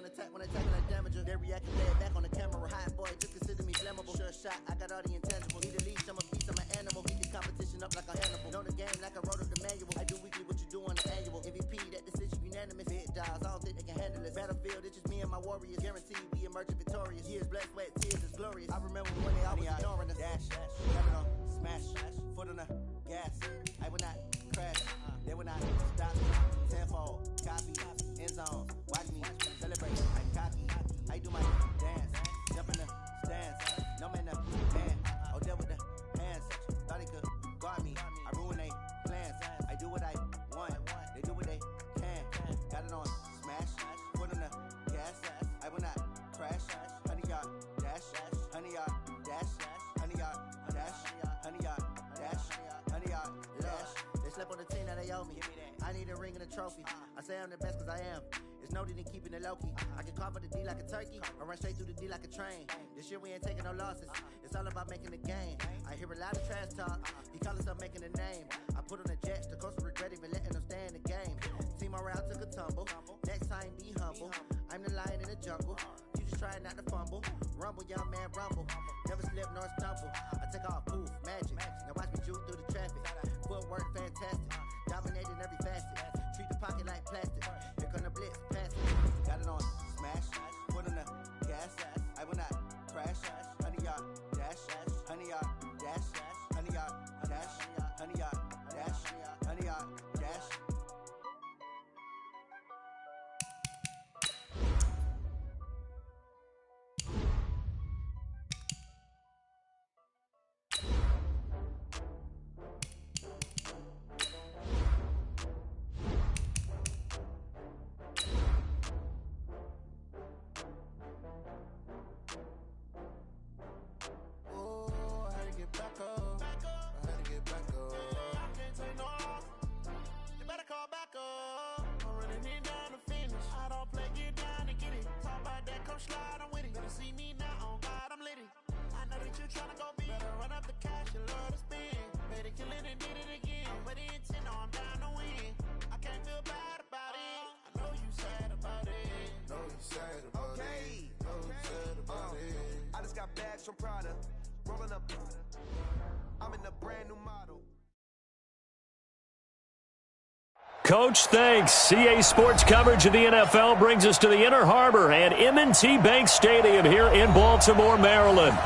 on attack when I tackle that damager. They reacting back on the camera. Hot boy, just consider me flammable. Sure shot, I got all the intangibles. Need a leash, I'm a beast, I'm an animal. Keep the competition up like a Hannibal. Know the game like I wrote up the manual. I do weekly what you do on the annual. MVP, that decision unanimous. Big dials, I don't think they can handle it. Battlefield, it's just me and my warriors. Guaranteed we emerge victorious. Years, blood, sweat, tears, it's glorious. I remember when they always ignoring us. Dash, got it on, smash, foot on the gas. I will not crash, they will not stop me. Tenfold, copy, end zone. Watch me celebrate. I cocky, I do my dance. Jump in the stands, no man the man. Oh, deal with the hands. Thought he could guard me. I ruin they plans. I do what I want. They do what they can. Got it on smash. Foot on the gas. I will not crash. 100-yard dash. 100-yard dash. 100-yard dash. 100-yard dash. 100-yard dash. They slept on the team that they owe me. I need a ring and a trophy. I say I'm the best cause I am. It's no need in keeping it low-key. I can carve up the D like a turkey or run straight through the D like a train. This year we ain't taking no losses. It's all about making the game. I hear a lot of trash talk. He call himself making a name. I put on the Jets. The coach will regret even letting them stay in the game. Team morale took a tumble. Next time be humble. I'm the lion in the jungle. You just try not to fumble. Rumble, young man, rumble. Never slip nor stumble. I take off, poof, magic. Now watch me juke through the traffic. Footwork fantastic. Dominating every facet. Treat the pocket like plastic. Here come the blitz, pass it. Got it on smash. Foot on the gas. I will not crash. 100-yard dash. 100-yard dash. 100-yard dash. 100-yard dash. 100-yard dash. From Prada, rolling up. I'm in a brand new model. Coach, thanks. CA Sports coverage of the NFL brings us to the Inner Harbor and M&T Bank Stadium here in Baltimore, Maryland.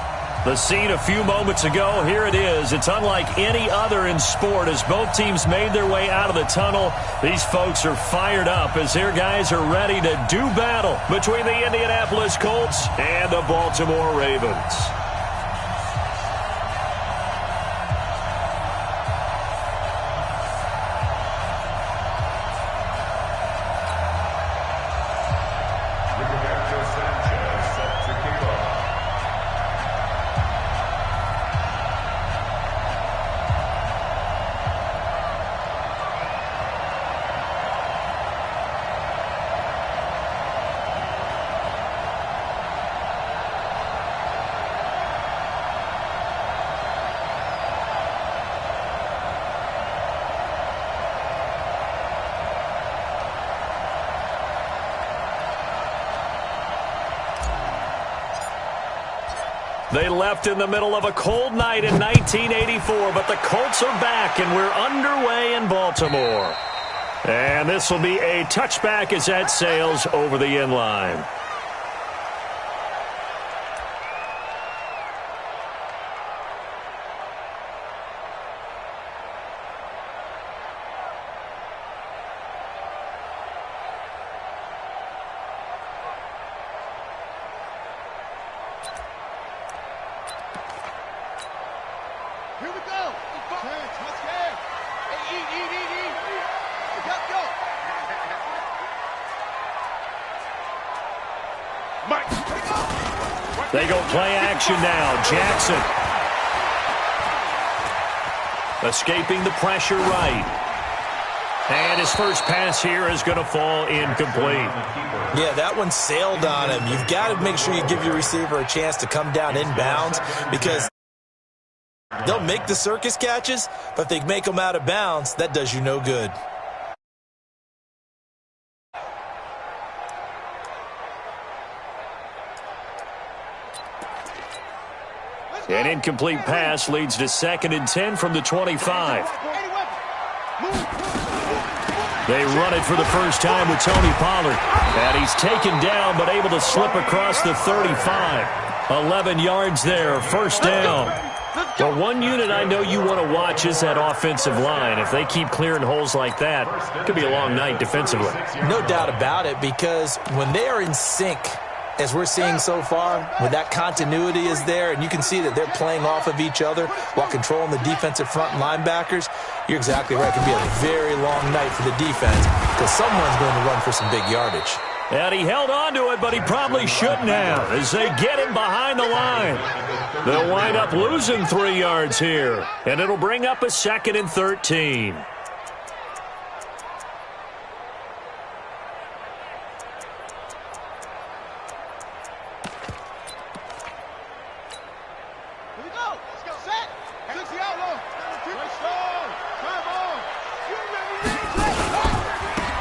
The scene a few moments ago, here it is. It's unlike any other in sport as both teams made their way out of the tunnel. These folks are fired up as their guys are ready to do battle between the Indianapolis Colts and the Baltimore Ravens. They left in the middle of a cold night in 1984, but the Colts are back, and we're underway in Baltimore. And this will be a touchback as that sails over the end line. They go play action now. Jackson. Escaping the pressure right. And his first pass here is going to fall incomplete. Yeah, that one sailed on him. You've got to make sure you give your receiver a chance to come down inbounds because they'll make the circus catches, but if they make them out of bounds, that does you no good. An incomplete pass leads to 2nd and 10 from the 25. They run it for the first time with Tony Pollard. And he's taken down but able to slip across the 35. 11 yards there, first down. Well, one unit I know you want to watch is that offensive line. If they keep clearing holes like that, it could be a long night defensively. No doubt about it, because when they are in sync, as we're seeing so far, when that continuity is there and you can see that they're playing off of each other while controlling the defensive front and linebackers, you're exactly right. It can be a very long night for the defense because someone's going to run for some big yardage. And he held on to it, but he probably shouldn't have as they get him behind the line. They'll wind up losing 3 yards here, and it'll bring up a 2nd and 13.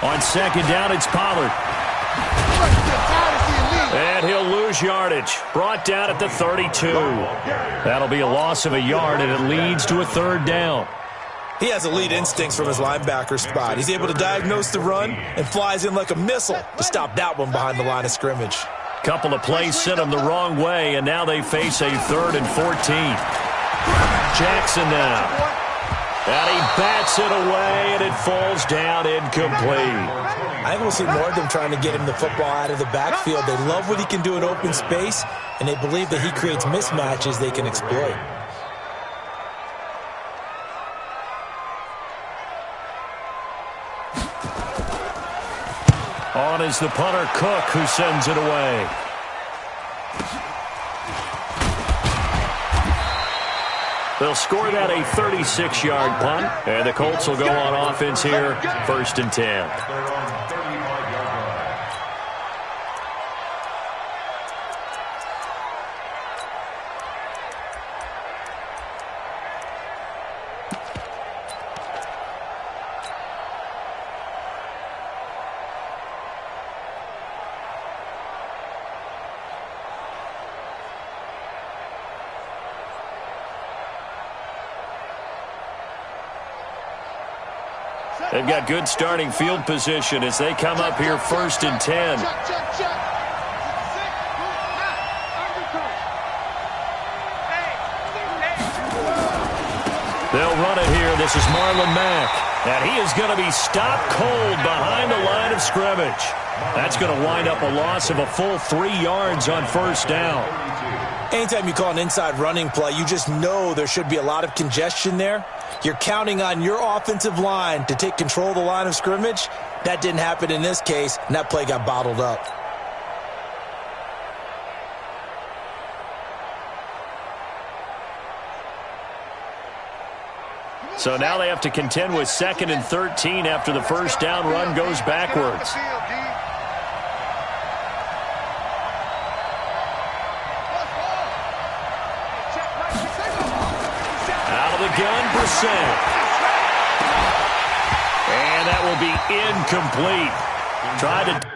On 2nd down, it's Pollard. And he'll lose yardage. Brought down at the 32. That'll be a loss of a yard, and it leads to a 3rd down. He has elite instincts from his linebacker spot. He's able to diagnose the run and flies in like a missile to stop that one behind the line of scrimmage. Couple of plays sent him the wrong way, and now they face a 3rd and 14. Jackson now. And he bats it away, and it falls down incomplete. I think we'll see more of them trying to get him the football out of the backfield. They love what he can do in open space, and they believe that he creates mismatches they can exploit. On is the punter, Cook, who sends it away. They'll score that a 36-yard punt, and the Colts will go on offense here, 1st and 10. They've got good starting field position as they come up here 1st and 10. They'll run it here. This is Marlon Mack. And he is going to be stopped cold behind the line of scrimmage. That's going to wind up a loss of a full 3 yards on 1st down. Anytime you call an inside running play, you just know there should be a lot of congestion there. You're counting on your offensive line to take control of the line of scrimmage. That didn't happen in this case, and that play got bottled up. So now they have to contend with 2nd and 13 after the first down run goes backwards. Out of the gun, Brissett. And that will be incomplete. Tried to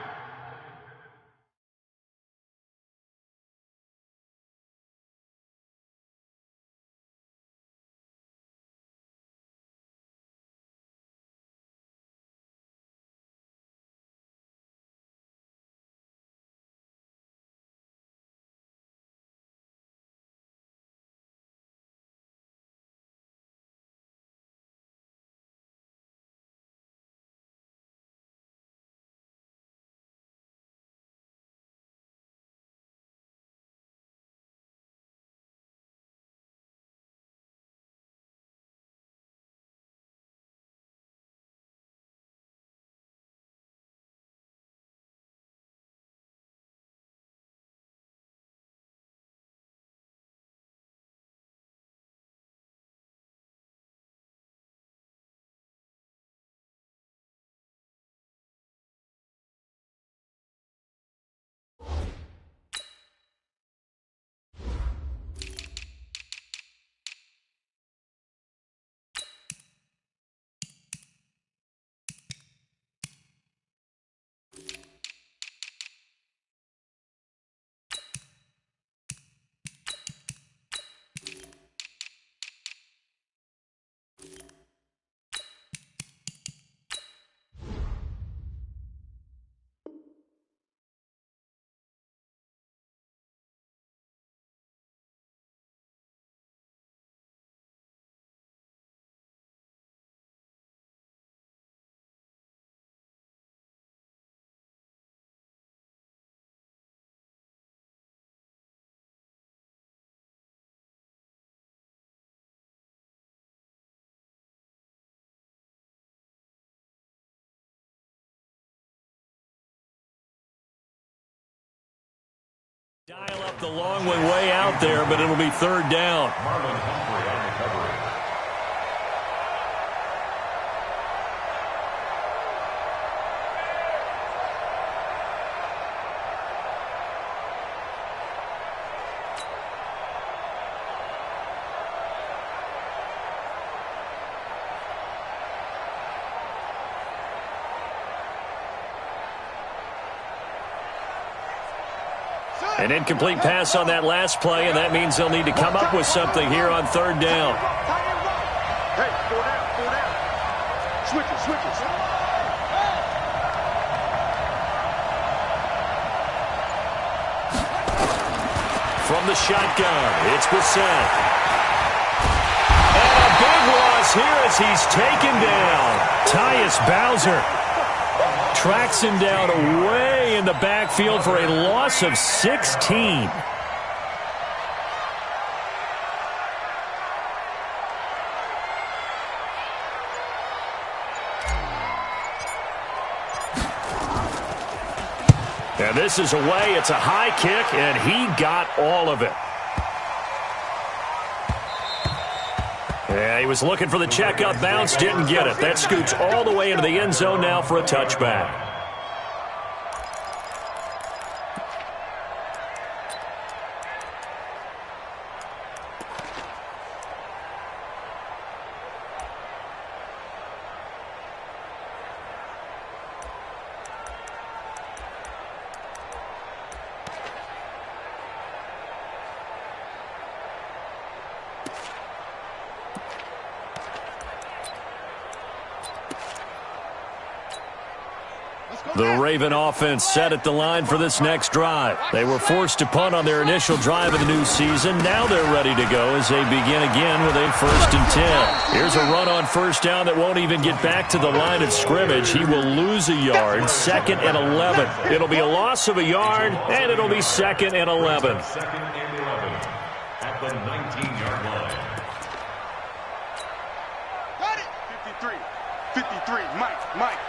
Dial up the long one way out there, but it'll be third down. An incomplete pass on that last play, and that means they'll need to come up with something here on third down. Hey, four down. Switches. From the shotgun, it's Bissett. And a big loss here as he's taken down. Tyus Bowser tracks him down away in the backfield for a loss of 16. And this is away. It's a high kick, and he got all of it. Yeah, he was looking for the checkup bounce, didn't get it. That scoots all the way into the end zone now for a touchback. The Raven offense set at the line for this next drive. They were forced to punt on their initial drive of the new season. Now they're ready to go as they begin again with a 1st and 10. Here's a run on first down that won't even get back to the line of scrimmage. He will lose a yard, 2nd and 11. It'll be a loss of a yard, and it'll be 2nd and 11. 2nd and 11 at the 19-yard line. Got it! 53, Mike.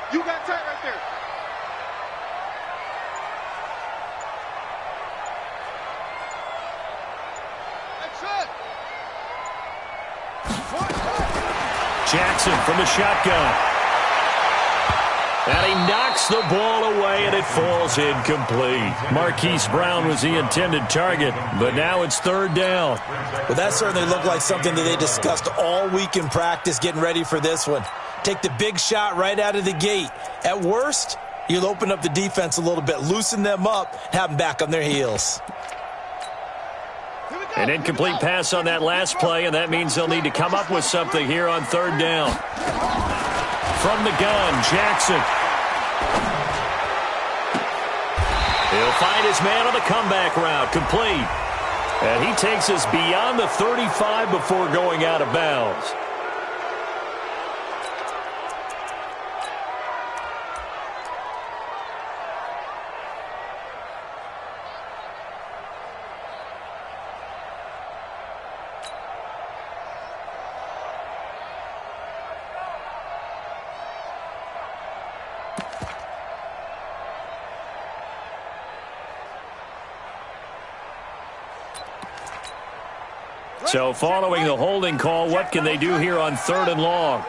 You got tight right there. Jackson from the shotgun. And he knocks the ball away, and it falls incomplete. Marquise Brown was the intended target, but now it's third down. Well, that certainly looked like something that they discussed all week in practice getting ready for this one. Take the big shot right out of the gate. At worst, you'll open up the defense a little bit, loosen them up, have them back on their heels. An incomplete pass on that last play, and that means they'll need to come up with something here on third down. From the gun, Jackson. He'll find his man on the comeback route, complete. And he takes us beyond the 35 before going out of bounds. So following the holding call, what can they do here on third and long?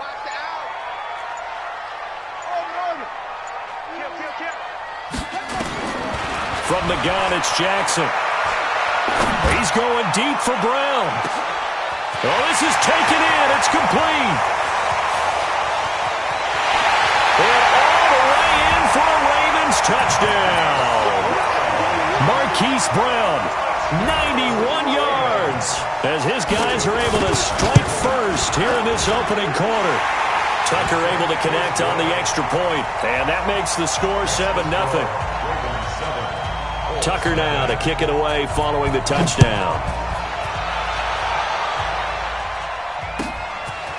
From the gun, it's Jackson. He's going deep for Brown. Oh, this is taken in. It's complete. And all the way in for a Ravens touchdown. Marquise Brown, 91 yards, as his guys are able to strike first here in this opening quarter. Tucker able to connect on the extra point, and that makes the score 7-0. Tucker now to kick it away following the touchdown.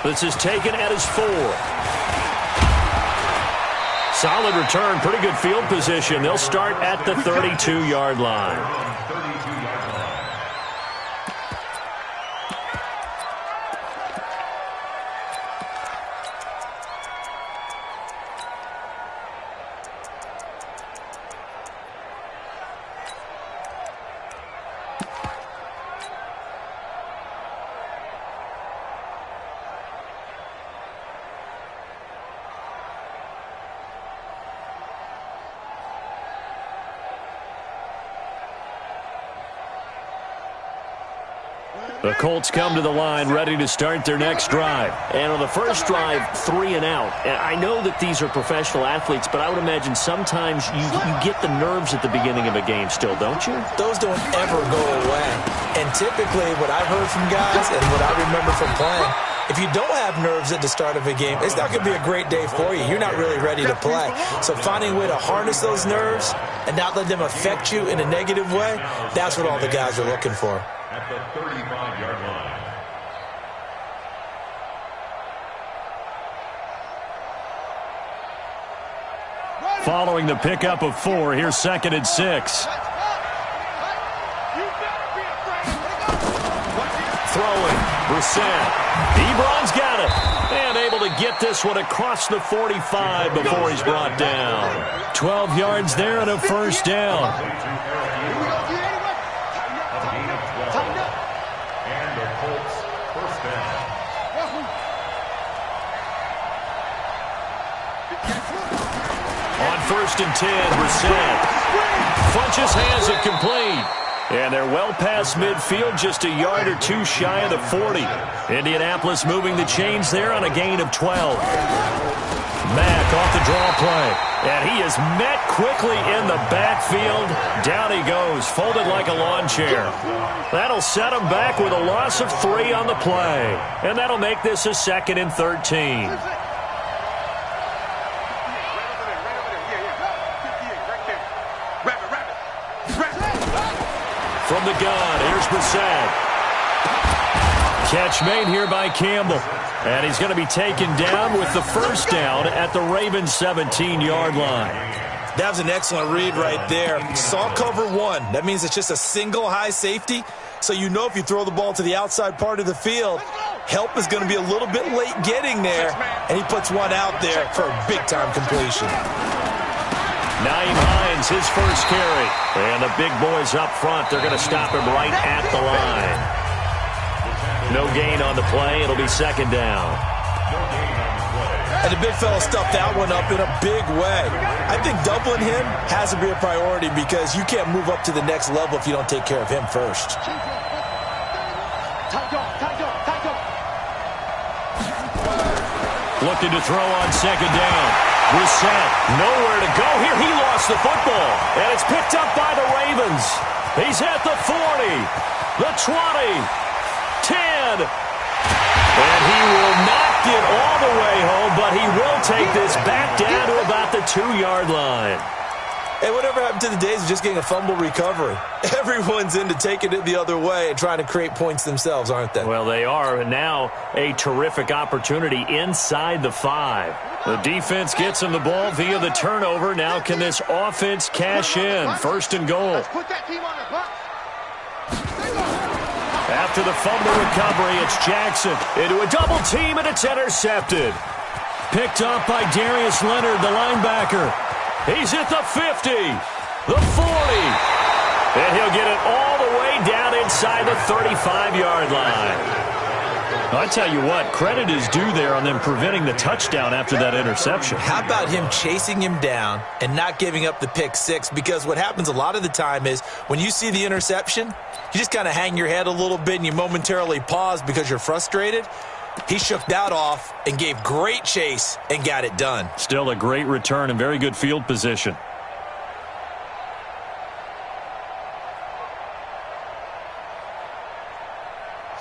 This is taken at his 4. Solid return, pretty good field position. They'll start at the 32-yard line. The Colts come to the line ready to start their next drive. And on the first drive, 3 and out. And I know that these are professional athletes, but I would imagine sometimes you get the nerves at the beginning of a game still, don't you? Those don't ever go away. And typically what I've heard from guys and what I remember from playing, if you don't have nerves at the start of a game, it's not going to be a great day for you. You're not really ready to play. So finding a way to harness those nerves and not let them affect you in a negative way, that's what all the guys are looking for. At the 35-yard line. Following the pickup of 4, here's 2nd and 6. Throwing, Brissett. Ebron's got it. And able to get this one across the 45 before he's brought down. 12 yards there and a first down. On 1st and 10, Brissett. Funches has it complete. And they're well past midfield, just a yard or 2 shy of the 40. Indianapolis moving the chains there on a gain of 12. Mack off the draw play. And he is met quickly in the backfield. Down he goes, folded like a lawn chair. That'll set him back with a loss of 3 on the play. And that'll make this a 2nd and 13. From the gun, here's Brissett. Catch made here by Campbell. And he's going to be taken down with the first down at the Ravens' 17-yard line. That was an excellent read right there. Saw cover 1. That means it's just a single high safety. So you know if you throw the ball to the outside part of the field, help is going to be a little bit late getting there. And he puts one out there for a big-time completion. Nyheim Hines, his first carry. And the big boys up front, they're going to stop him right at the line. No gain on the play. It'll be 2nd down. And the big fella stuffed that one up in a big way. I think doubling him has to be a priority because you can't move up to the next level if you don't take care of him first. Looking to throw on 2nd down. Brissett, nowhere to go here. He lost the football, and it's picked up by the Ravens. He's at the 40, the 20, 10, and he will not get all the way home, but he will take this back down to about the 2-yard line. Hey, whatever happened to the days of just getting a fumble recovery? Everyone's into taking it the other way and trying to create points themselves, aren't they? Well, they are, and now a terrific opportunity inside the 5. The defense gets him the ball via the turnover. Now can this offense cash in? 1st and goal. After the fumble recovery, it's Jackson into a double team, and it's intercepted. Picked up by Darius Leonard, the linebacker. He's at the 50, the 40, and he'll get it all the way down inside the 35-yard line. I tell you what, credit is due there on them preventing the touchdown after that interception. How about him chasing him down and not giving up the pick 6? Because what happens a lot of the time is when you see the interception, you just kind of hang your head a little bit and you momentarily pause because you're frustrated. He shook that off and gave great chase and got it done. Still a great return and very good field position.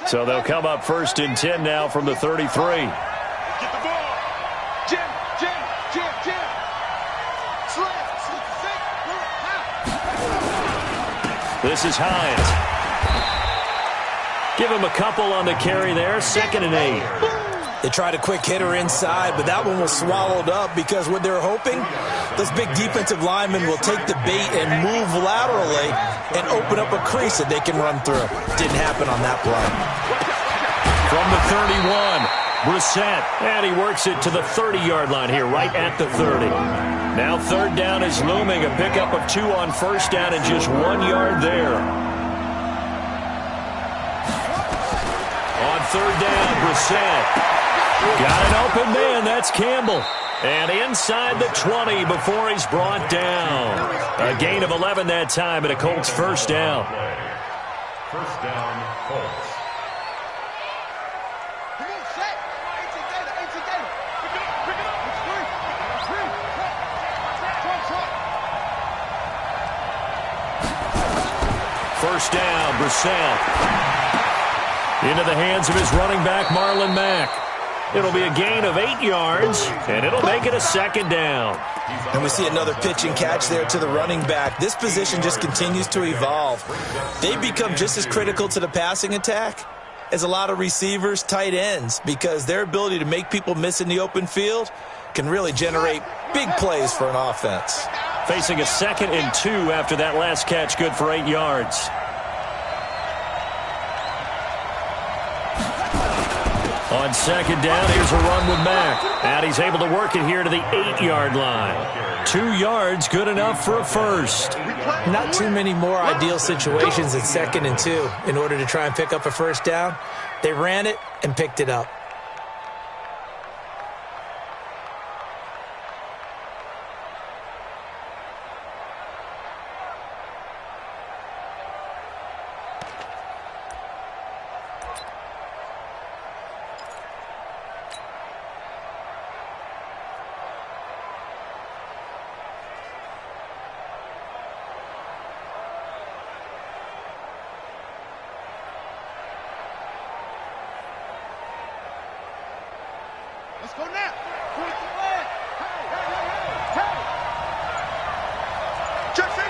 So they'll come up 1st and 10 now from the 33. Get the ball. Jim. This is Hines. Give him a couple on the carry there. 2nd and 8. They tried a quick hitter inside, but that one was swallowed up because what they're hoping, those big defensive linemen will take the bait and move laterally and open up a crease that they can run through. Didn't happen on that play. From the 31, Brissett, and he works it to the 30-yard line here, right at the 30. Now 3rd down is looming, a pickup of 2 on 1st down and just 1 yard there. On 3rd down, Brissett. Got an open man, that's Campbell. And inside the 20 before he's brought down. A gain of 11 that time, and a Colts 1st down. 1st down, Colts. First down, Brissett. Into the hands of his running back, Marlon Mack. It'll be a gain of 8 yards, and it'll make it a second down. And we see another pitch and catch there to the running back. This position just continues to evolve. They become just as critical to the passing attack as a lot of receivers, tight ends, because their ability to make people miss in the open field can really generate big plays for an offense. Facing a 2nd and 2 after that last catch, good for 8 yards. On 2nd down, here's a run with Mack. And he's able to work it here to the 8-yard line. 2 yards, good enough for a first. Not too many more ideal situations at 2nd and 2 in order to try and pick up a first down. They ran it and picked it up. Let's go now. Point the leg. Hey. Jesse.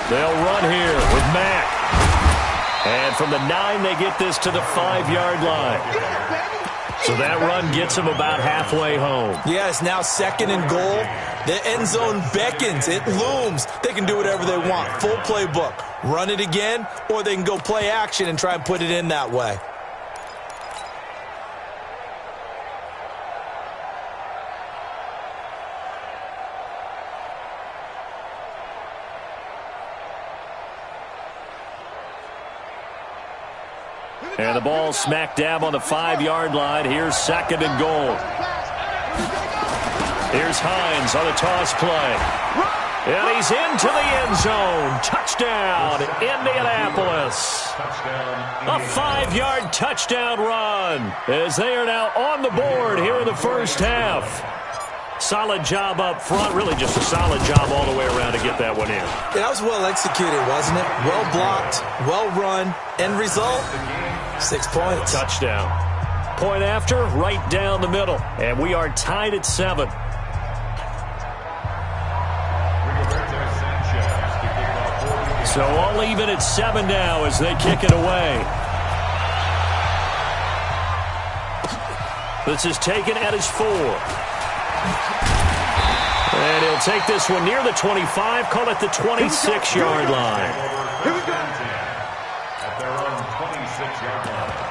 They'll run here with Mack. And from the 9, they get this to the 5-yard line. So that run gets them about halfway home. Yeah, it's now 2nd and goal. The end zone beckons. It looms. They can do whatever they want. Full playbook. Run it again, or they can go play action and try and put it in that way. And the ball smack dab on the 5-yard line. Here's 2nd and goal. Here's Hines on a toss play. And he's into the end zone. Touchdown, Indianapolis. A 5-yard touchdown run as they are now on the board here in the first half. Solid job up front. Really just a solid job all the way around to get that one in. Yeah, that was well executed, wasn't it? Well blocked, well run. End result, 6 points. Touchdown. Point after, right down the middle. And we are tied at 7. So all even at 7 now as they kick it away. This is taken at his 4. And he'll take this one near the 25, call it the 26-yard line. Here we go. At their own 26-yard line.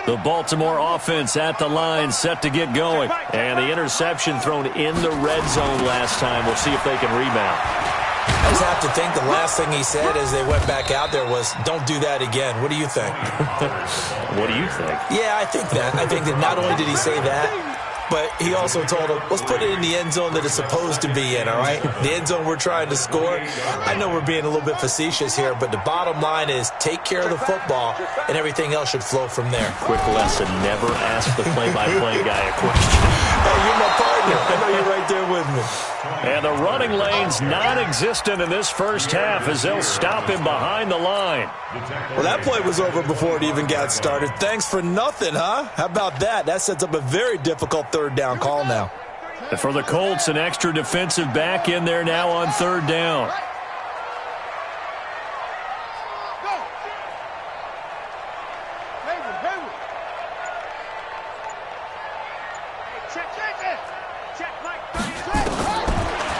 The Baltimore offense at the line, set to get going. And the interception thrown in the red zone last time. We'll see if they can rebound. I just have to think the last thing he said as they went back out there was, don't do that again. What do you think? What do you think? Yeah, I think that. I think that not only did he say that, but he also told him, let's put it in the end zone that it's supposed to be in, all right? The end zone we're trying to score. I know we're being a little bit facetious here, but the bottom line is take care of the football, and everything else should flow from there. Quick lesson, never ask the play-by-play guy a question. Hey, you're my partner. I know you're right there with me. And the running lane's non-existent in this first half as they'll stop him behind the line. Well, that play was over before it even got started. Thanks for nothing, huh? How about that? That sets up a very difficult third down call now. And for the Colts, an extra defensive back in there now on third down.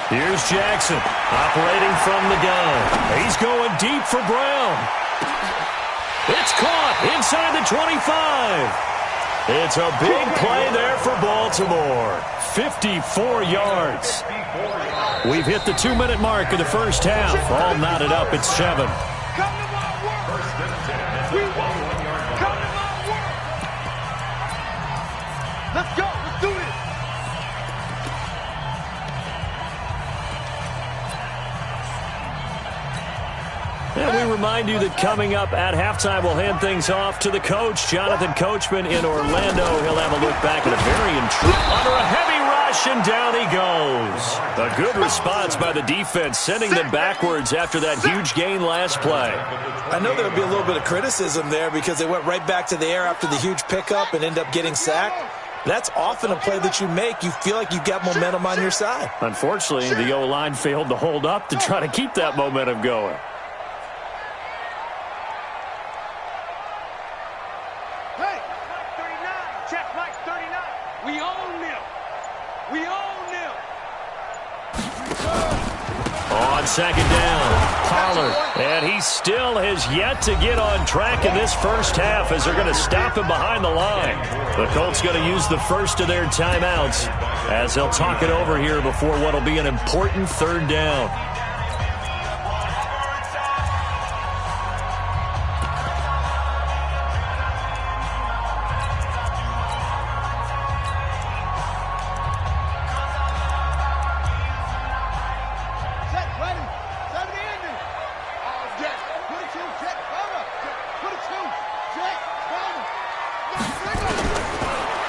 Here's Jackson, operating from the gun. He's going deep for Brown. It's caught inside the 25. It's a big play there for Baltimore. 54 yards. We've hit the 2-minute mark of the first half. All knotted up at 7. Let's go. Let's do this. remind you that coming up at halftime, we'll hand things off to the coach, Jonathan Coachman in Orlando. He'll have a look back at a very under a heavy rush, and down he goes. A good response by the defense, sending them backwards after that huge gain last play. I know there would be a little bit of criticism there because they went right back to the air after the huge pickup and end up getting sacked. That's often a play that you make. You feel like you've got momentum on your side. Unfortunately, the O-line failed to hold up to try to keep that momentum going. Hey, 39. Check right 39. We own them. We own them. On second down, Pollard. And he still has yet to get on track in this first half as they're going to stop him behind the line. The Colts going to use the first of their timeouts as they'll talk it over here before what will be an important third down.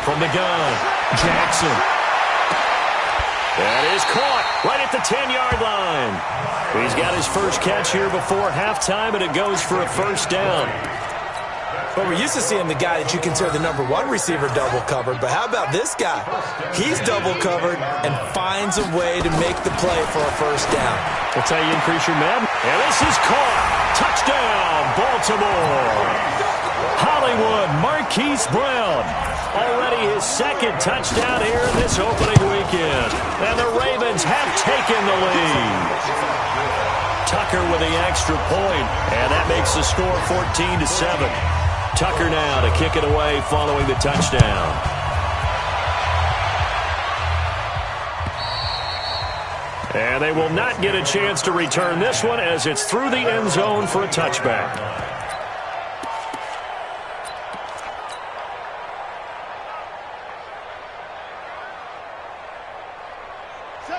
From the gun, Jackson. That is caught right at the 10-yard line. He's got his first catch here before halftime, and it goes for a first down. Well, we're used to seeing the guy that you consider the number one receiver double covered, but how about this guy? He's double covered and finds a way to make the play for a first down. That's how you increase your men. And this is caught. Touchdown, Baltimore. Hollywood Marquise Brown. Already his second touchdown here in this opening weekend. And the Ravens have taken the lead. Tucker with the extra point, and that makes the score 14-7. Tucker now to kick it away following the touchdown. And they will not get a chance to return this one as it's through the end zone for a touchback.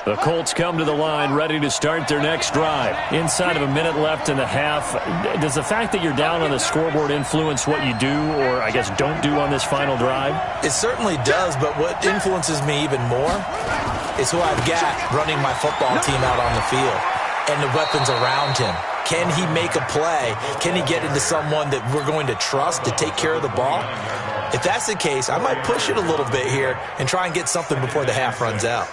The Colts come to the line ready to start their next drive. Inside of a minute left in the half, does the fact that you're down on the scoreboard influence what you do or, I guess, don't do on this final drive? It certainly does, but what influences me even more is who I've got running my football team out on the field and the weapons around him. Can he make a play? Can he get into someone that we're going to trust to take care of the ball? If that's the case, I might push it a little bit here and try and get something before the half runs out.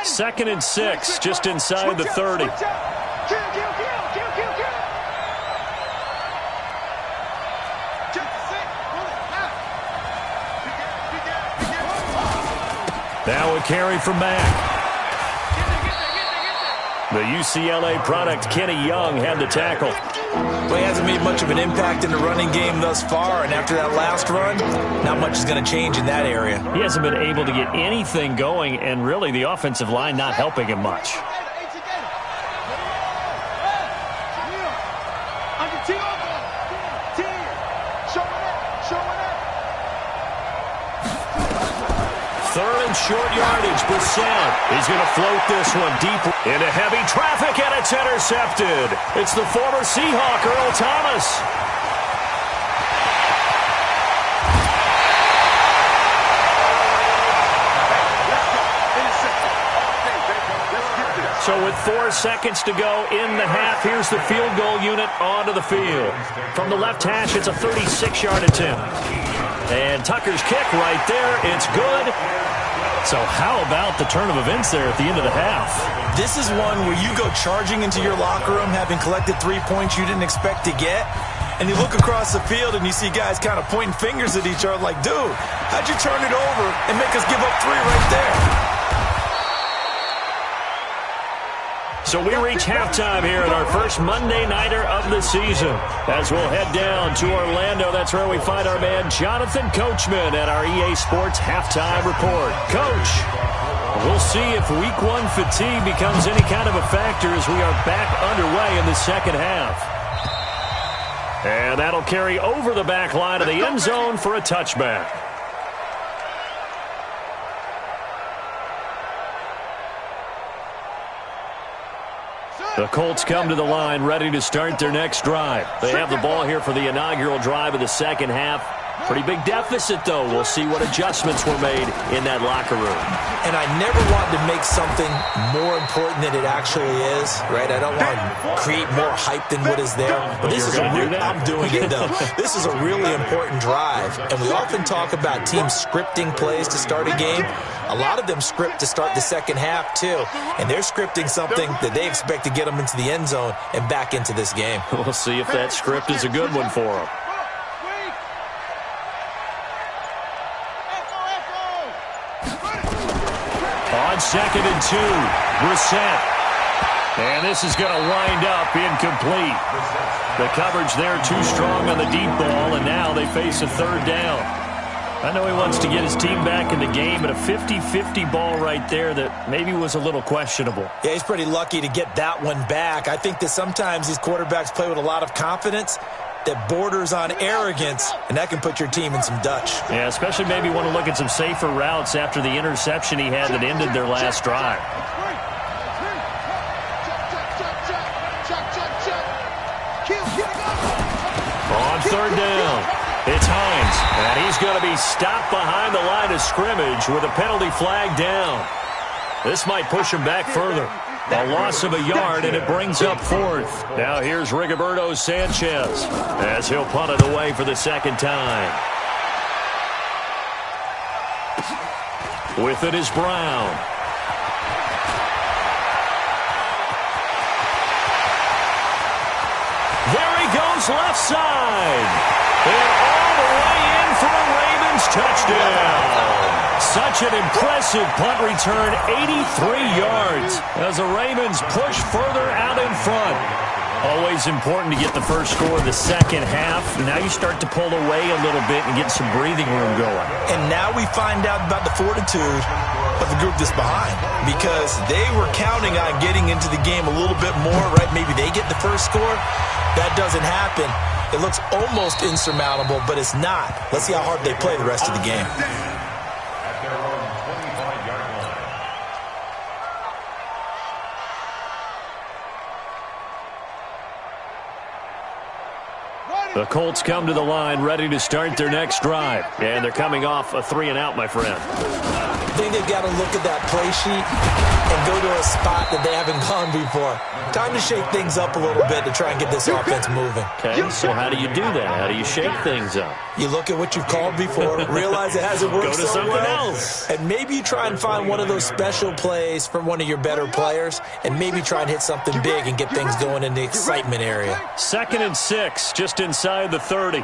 Second and 6, just inside the 30. Now a carry from Mack. The UCLA product, Kenny Young, had the tackle. Well, he hasn't made much of an impact in the running game thus far, and after that last run, not much is going to change in that area. He hasn't been able to get anything going, and really the offensive line not helping him much. Third and short yardage. Brissett. He's going to float this one deep into heavy traffic, and it's intercepted. It's the former Seahawk, Earl Thomas. So with 4 seconds to go in the half, here's the field goal unit onto the field. From the left hash, it's a 36-yard attempt. And Tucker's kick right there. It's good. So how about the turn of events there at the end of the half? This is one where you go charging into your locker room having collected 3 points you didn't expect to get, and you look across the field and you see guys kind of pointing fingers at each other like, dude, how'd you turn it over and make us give up 3 right there? So we reach halftime here at our first Monday Nighter of the season. As we'll head down to Orlando, that's where we find our man Jonathan Coachman at our EA Sports Halftime Report. Coach, we'll see if Week 1 fatigue becomes any kind of a factor as we are back underway in the second half. And that'll carry over the back line of the end zone for a touchback. The Colts come to the line ready to start their next drive. They have the ball here for the inaugural drive of the second half. Pretty big deficit, though. We'll see what adjustments were made in that locker room. And I never want to make something more important than it actually is, right? I don't want to create more hype than what is there. But this is I'm doing it, though. This is a really important drive. And we often talk about teams scripting plays to start a game. A lot of them script to start the second half, too. And they're scripting something that they expect to get them into the end zone and back into this game. We'll see if that script is a good one for them. On 2nd and 2, Brissett. And this is going to wind up incomplete. The coverage there too strong on the deep ball, and now they face a third down. I know he wants to get his team back in the game, but a 50-50 ball right there that maybe was a little questionable. Yeah, he's pretty lucky to get that one back. I think that sometimes these quarterbacks play with a lot of confidence that borders on arrogance, and that can put your team in some Dutch. Yeah, especially maybe want to look at some safer routes after the interception he had that ended their last drive. On 3rd down, it's Hines, and he's going to be stopped behind the line of scrimmage with a penalty flag down. This might push him back further. A loss of a yard, and it brings up 4th. Now here's Rigoberto Sanchez as he'll punt it away for the second time. With it is Brown. There he goes left side. And all the way in for a Ravens touchdown. Such an impressive punt return, 83 yards, as the Ravens push further out in front. Always important to get the first score of the second half. Now you start to pull away a little bit and get some breathing room going. And now we find out about the fortitude of the group that's behind, because they were counting on getting into the game a little bit more, right? Maybe they get the first score. That doesn't happen. It looks almost insurmountable, but it's not. Let's see how hard they play the rest of the game. The Colts come to the line ready to start their next drive. And they're coming off a 3-and-out, my friend. I think they've got to look at that play sheet and go to a spot that they haven't gone before. Time to shake things up a little bit to try and get this offense moving. Okay, so how do you do that? How do you shake things up? You look at what you've called before, realize it hasn't worked Go to so something well, else. and maybe you try and find one of those special plays from one of your better players, and maybe try and hit something big and get things going in the excitement area. 2nd and 6, just inside the 30.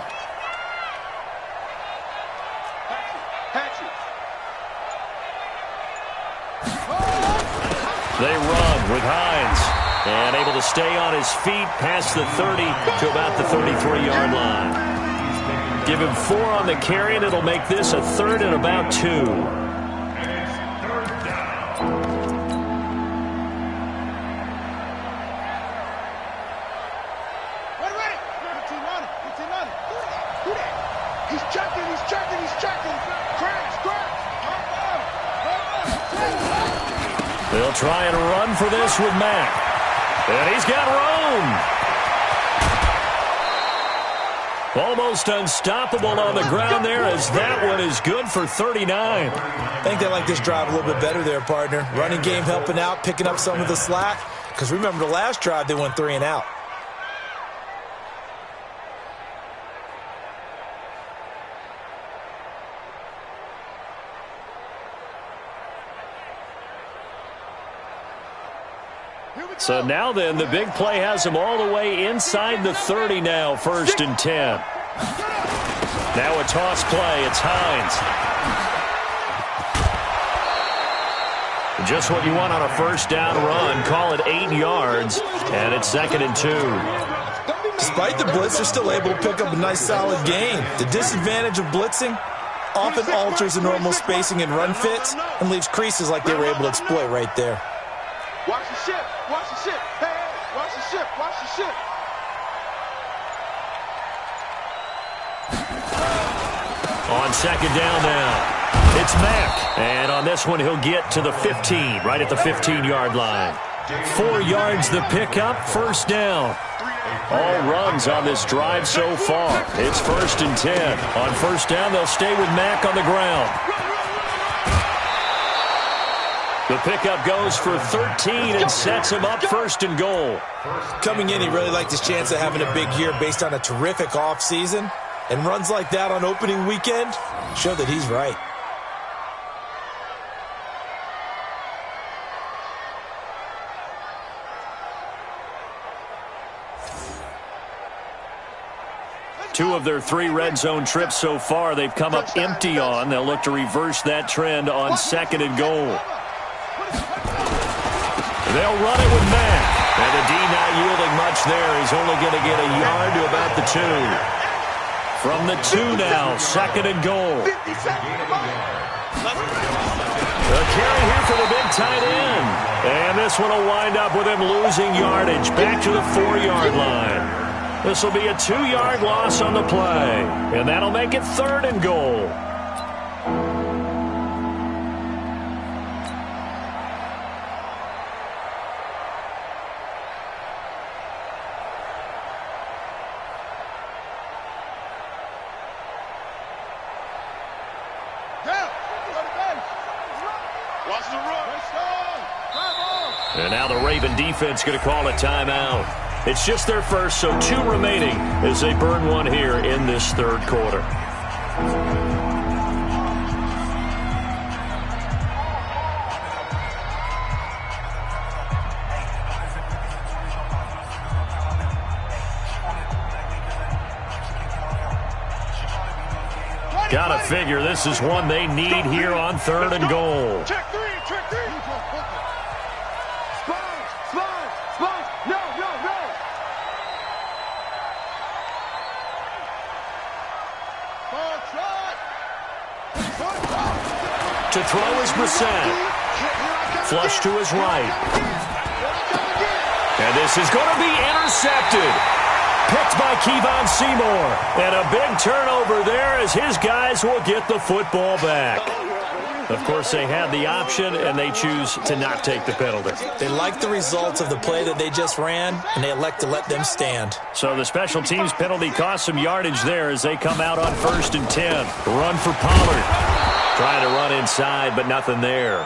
They run with Hines, and able to stay on his feet past the 30 to about the 33-yard line. Give him 4 on the carry, and it'll make this a 3rd and about 2. He's checking. They'll try and run for this with Mack. And he's got room. Almost unstoppable on the ground there, as that one is good for 39. I think they like this drive a little bit better there, partner. Running game helping out, picking up some of the slack. Because remember the last drive, they went 3-and-out. So now then, the big play has him all the way inside the 30 now, 1st and 10. Now a toss play, it's Hines. Just what you want on a first down run, call it 8 yards, and it's 2nd and 2. Despite the blitz, they're still able to pick up a nice solid gain. The disadvantage of blitzing often alters the normal spacing and run fits and leaves creases like they were able to exploit right there. Watch the ship. Watch the ship. Hey, watch the ship. Watch the ship. On 2nd down now, it's Mack. And on this one, he'll get to the 15, right at the 15-yard line. 4 yards the pickup, first down. All runs on this drive so far. It's 1st and 10. On first down, they'll stay with Mack on the ground. The pickup goes for 13 and sets him up 1st and goal. Coming in, he really liked his chance of having a big year based on a terrific offseason. And runs like that on opening weekend show that he's right. Two of their 3 red zone trips so far they've come up empty on. They'll look to reverse that trend on 2nd and goal. They'll run it with Mack. And the D not yielding much there. He's only going to get a yard to about the 2. From the 2 now, 2nd and goal. The carry here for the big tight end. And this one will wind up with him losing yardage back to the 4-yard line. This will be a 2-yard loss on the play. And that'll make it 3rd and goal. And now the Raven defense going to call a timeout. It's just their first, so 2 remaining as they burn one here in this 3rd quarter. Gotta figure this is one they need here on 3rd and goal. Check 3, check 3. To throw is Brissett. Flush to his right. And this is going to be intercepted. Picked by Kevon Seymour. And a big turnover there as his guys will get the football back. Of course, they had the option, and they choose to not take the penalty. They like the results of the play that they just ran, and they elect to let them stand. So the special teams penalty cost some yardage there as they come out on 1st and 10. Run for Pollard. Trying to run inside, but nothing there.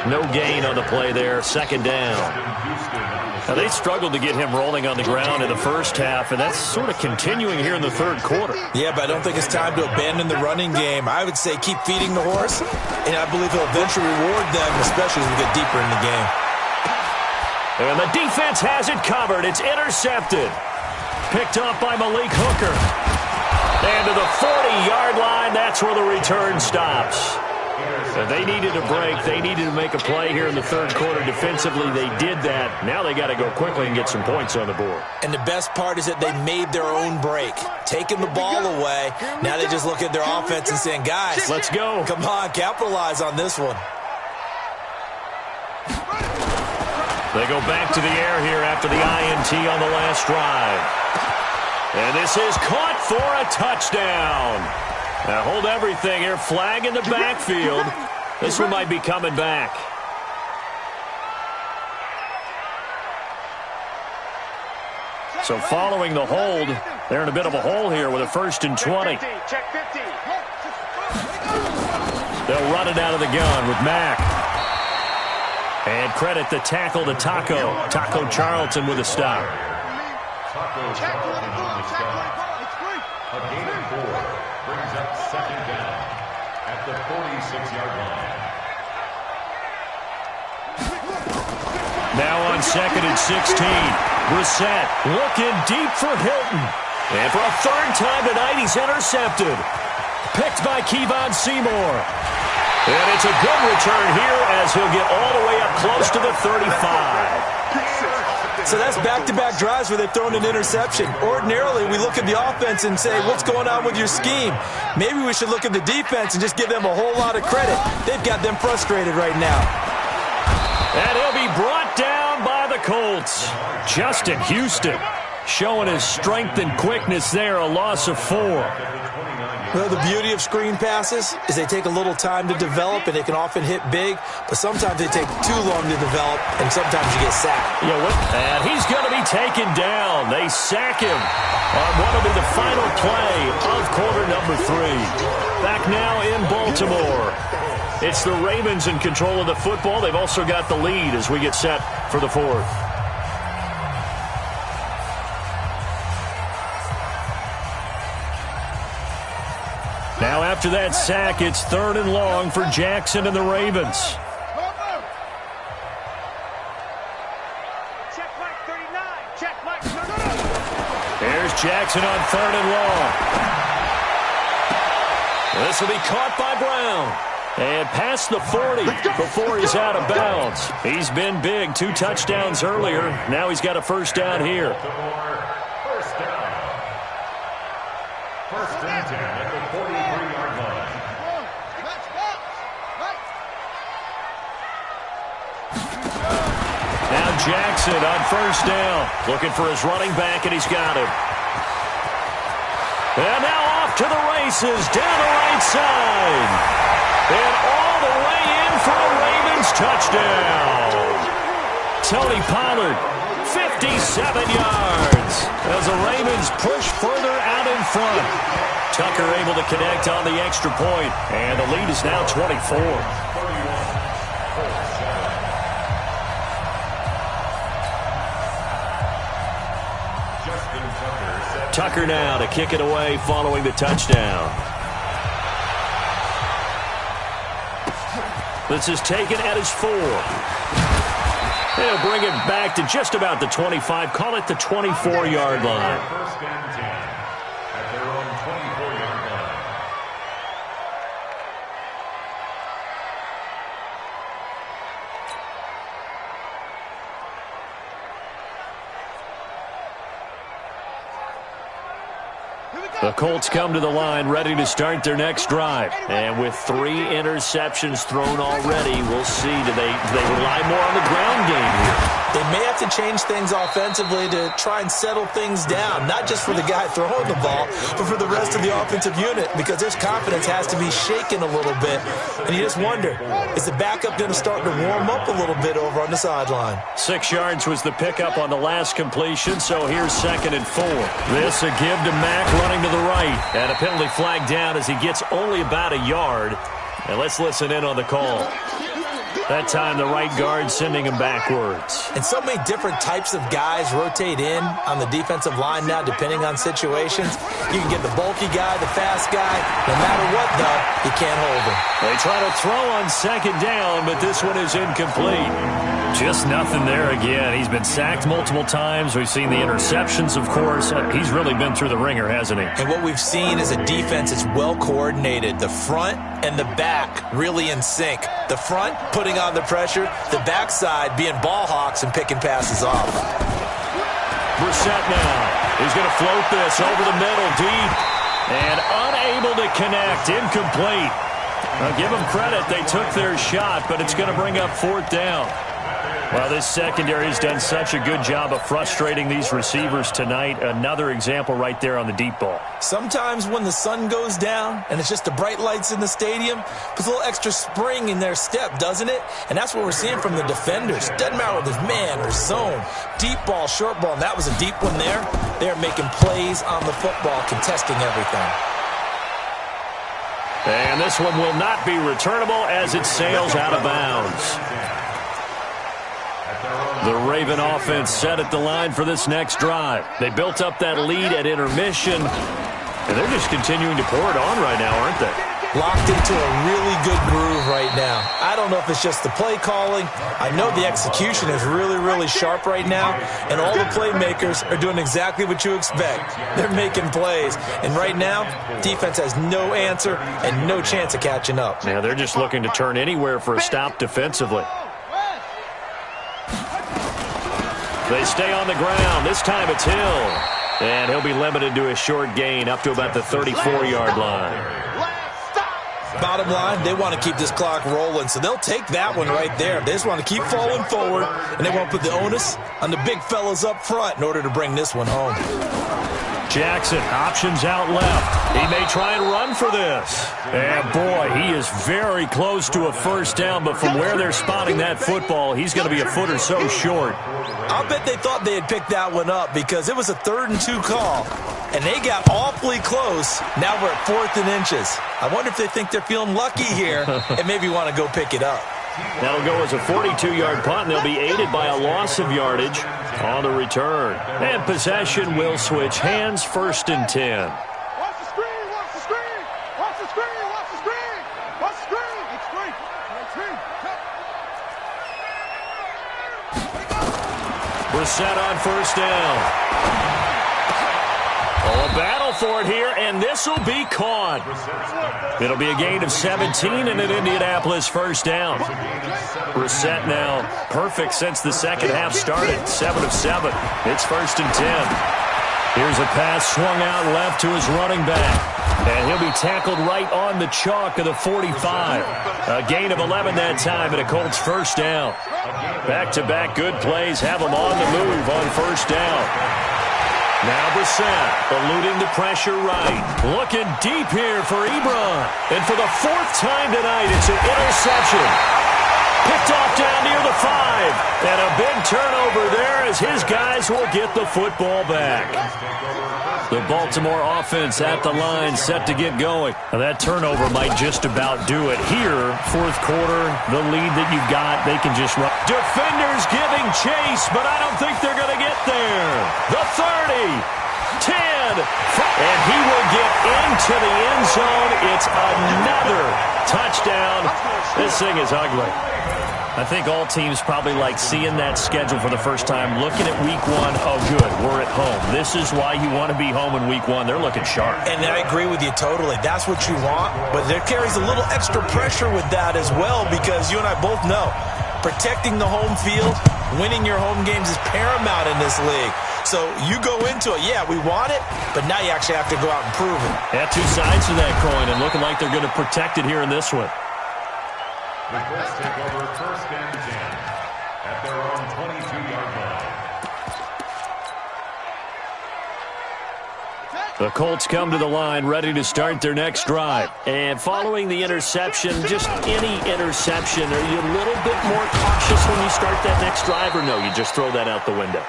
No gain on the play there. 2nd down. Now, they struggled to get him rolling on the ground in the first half, and that's sort of continuing here in the 3rd quarter. Yeah, but I don't think it's time to abandon the running game. I would say keep feeding the horse, and I believe he'll eventually reward them, especially as we get deeper in the game. And the defense has it covered. It's intercepted. Picked up by Malik Hooker. And to the 40-yard line, that's where the return stops. They needed a break. They needed to make a play here in the 3rd quarter. Defensively, they did that. Now they got to go quickly and get some points on the board. And the best part is that they made their own break. Taking the ball away. Now they just look at their offense and saying, guys, let's go. Come on, capitalize on this one. They go back to the air here after the INT on the last drive. And this is caught for a touchdown. Now hold everything here. Flag in the backfield. This one might be coming back. So following the hold, they're in a bit of a hole here with a 1st and 20. Check 50. They'll run it out of the gun with Mack. And credit the tackle to Taco. Taco Charlton with a stop. Check 24. A gain of 4 brings up 2nd down at the 46-yard line. Now on 2nd and 16. Brissett looking deep for Hilton. And for a 3rd time tonight, he's intercepted. Picked by Kevon Seymour. And it's a good return here as he'll get all the way up close to the 35. So that's back-to-back drives where they've thrown an interception. Ordinarily, we look at the offense and say, what's going on with your scheme? Maybe we should look at the defense and just give them a whole lot of credit. They've got them frustrated right now. And he'll be brought down by the Colts. Justin Houston showing his strength and quickness there, a loss of 4. Well, the beauty of screen passes is they take a little time to develop, and they can often hit big, but sometimes they take too long to develop, and sometimes you get sacked. And he's going to be taken down. They sack him on what will be the final play of quarter number 3. Back now in Baltimore. It's the Ravens in control of the football. They've also got the lead as we get set for the 4th. Now after that sack, it's 3rd and long for Jackson and the Ravens. Check mark 39. Check mark 39. Here's Jackson on 3rd and long. This will be caught by Brown. And past the 40 before he's out of bounds. He's been big. 2 touchdowns earlier. Now he's got a first down here. First down. First and 10 at the 43-yard line. Now Jackson on first down. Looking for his running back, and he's got him. And now off to the races down the right side. And all the way in for a Ravens touchdown. Tony Pollard, 57 yards. As the Ravens push further out in front. Tucker able to connect on the extra point. And the lead is now 24. Tucker now to kick it away following the touchdown. This is taken at his 4. They'll bring it back to just about the 25. Call it the 24-yard line. First and 10 at their own 24-yard line. The Colts come to the line ready to start their next drive. And with 3 interceptions thrown already, we'll see. Do they rely more on the ground game here? They may have to change things offensively to try and settle things down, not just for the guy throwing the ball, but for the rest of the offensive unit, because his confidence has to be shaken a little bit. And you just wonder, is the backup going to start to warm up a little bit over on the sideline? 6 yards was the pickup on the last completion, so here's 2nd and 4. This a give to Mack running to the right. And a penalty flag down as he gets only about a yard. And let's listen in on the call. That time the right guard sending him backwards. And so many different types of guys rotate in on the defensive line now depending on situations. You can get the bulky guy, the fast guy. No matter what, though, you can't hold him. They try to throw on 2nd down, but this one is incomplete. Just nothing there again. He's been sacked multiple times. We've seen the interceptions, of course. He's really been through the ringer, hasn't he? And what we've seen is a defense that's well coordinated. The front and the back really in sync. The front putting on the pressure, the backside being ball hawks and picking passes off. Brissett now. He's going to float this over the middle, deep, and unable to connect. Incomplete. Now, give them credit. They took their shot, but it's going to bring up 4th down. Well, this secondary has done such a good job of frustrating these receivers tonight. Another example right there on the deep ball. Sometimes when the sun goes down and it's just the bright lights in the stadium, puts a little extra spring in their step, doesn't it? And that's what we're seeing from the defenders. Doesn't matter whether it's man or zone. Deep ball, short ball, and that was a deep one there. They're making plays on the football, contesting everything. And this one will not be returnable as it sails out of bounds. The Raven offense set at the line for this next drive. They built up that lead at intermission, and they're just continuing to pour it on right now, aren't they? Locked into a really good groove right now. I don't know if it's just the play calling. I know the execution is really, really sharp right now, and all the playmakers are doing exactly what you expect. They're making plays, and right now, defense has no answer and no chance of catching up. Yeah, they're just looking to turn anywhere for a stop defensively. They stay on the ground. This time it's Hill. And he'll be limited to a short gain up to about the 34-yard line. Bottom line, they want to keep this clock rolling, so they'll take that one right there. They just want to keep falling forward, and they want to put the onus on the big fellas up front in order to bring this one home. Jackson, options out left. He may try and run for this. And boy, he is very close to a first down, but from where they're spotting that football, he's going to be a foot or so short. I'll bet they thought they had picked that one up because it was a 3rd and 2 call, and they got awfully close. Now we're at 4th and inches. I wonder if they think they're feeling lucky here and maybe want to go pick it up. That'll go as a 42-yard punt, and they'll be aided by a loss of yardage on the return. And possession will switch hands, 1st and 10. Watch the screen, watch the screen, watch the screen, watch the screen, watch the screen. It's screen. We're set on 1st down. Oh, a battle for it here, and this will be caught. It'll be a gain of 17 and an Indianapolis first down. Brissett now perfect since the second half started. 7 of 7. It's 1st and 10. Here's a pass swung out left to his running back. And he'll be tackled right on the chalk of the 45. A gain of 11 that time, and a Colts first down. Back-to-back good plays have them on the move on 1st down. Now Brissett eluding the pressure right. Looking deep here for Ebron. And for the 4th time tonight, it's an interception. Picked off down near the 5. And a big turnover there as his guys will get the football back. The Baltimore offense at the line set to get going. Now that turnover might just about do it. Here, 4th quarter, the lead that you've got, they can just run. Defenders giving chase, but I don't think they're going to get there. The 30, 10, and he will get into the end zone. It's another touchdown. This thing is ugly. I think all teams probably like seeing that schedule for the first time, looking at week 1. Oh, good, we're at home. This is why you want to be home in week 1. They're looking sharp. And I agree with you totally. That's what you want, but there carries a little extra pressure with that as well because you and I both know protecting the home field, winning your home games is paramount in this league. So you go into it, yeah, we want it, but now you actually have to go out and prove it. Yeah, 2 sides to that coin, and looking like they're going to protect it here in this one. The Colts take over 1st and 10 at their own 22-yard line. The Colts come to the line ready to start their next drive. And following the interception, just any interception, are you a little bit more cautious when you start that next drive, or no, you just throw that out the window?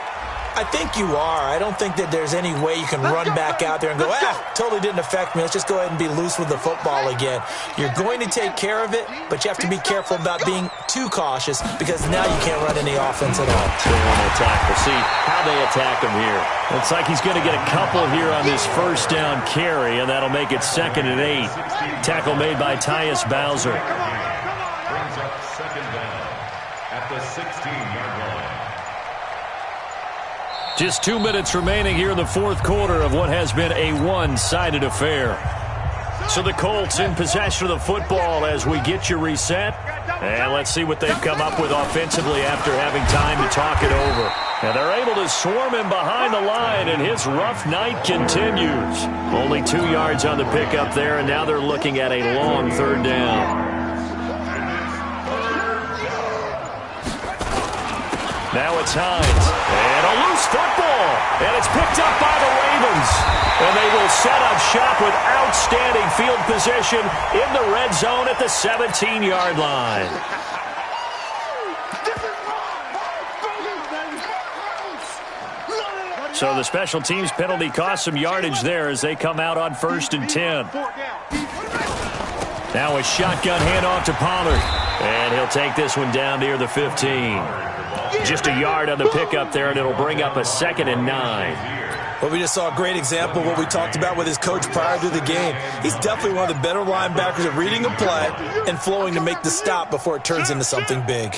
I think you are. I don't think that there's any way you can run back out there and go, totally didn't affect me. Let's just go ahead and be loose with the football again. You're going to take care of it, but you have to be careful about being too cautious because now you can't run any offense at all. They want to attack. We'll see how they attack him here. Looks like he's going to get a couple here on this 1st down carry, and that'll make it 2nd and 8. Tackle made by Tyus Bowser. Brings up 2nd down at the 16-yard line. Just 2 minutes remaining here in the 4th quarter of what has been a one-sided affair. So the Colts in possession of the football as we get you reset. And let's see what they've come up with offensively after having time to talk it over. And they're able to swarm him behind the line, and his rough night continues. Only 2 yards on the pickup there, and now they're looking at a long 3rd down. Now it's Hines, and a loose football, and it's picked up by the Ravens. And they will set up shop with outstanding field position in the red zone at the 17-yard line. So the special teams penalty cost some yardage there as they come out on 1st and 10. Now a shotgun handoff to Pollard, and he'll take this one down near the 15. Just a yard on the pickup there, and it'll bring up a 2nd and 9. Well, we just saw a great example of what we talked about with his coach prior to the game. He's definitely one of the better linebackers at reading a play and flowing to make the stop before it turns into something big.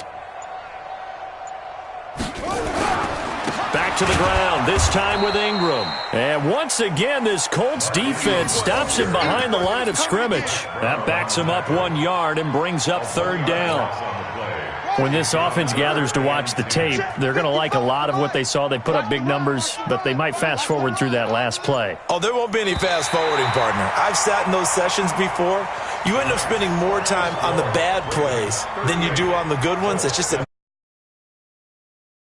Back to the ground, this time with Ingram. And once again, this Colts defense stops him behind the line of scrimmage. That backs him up 1 yard and brings up 3rd down. When this offense gathers to watch the tape, they're going to like a lot of what they saw. They put up big numbers, but they might fast forward through that last play. Oh, there won't be any fast forwarding, partner. I've sat in those sessions before. you end up spending more time on the bad plays than you do on the good ones. It's just a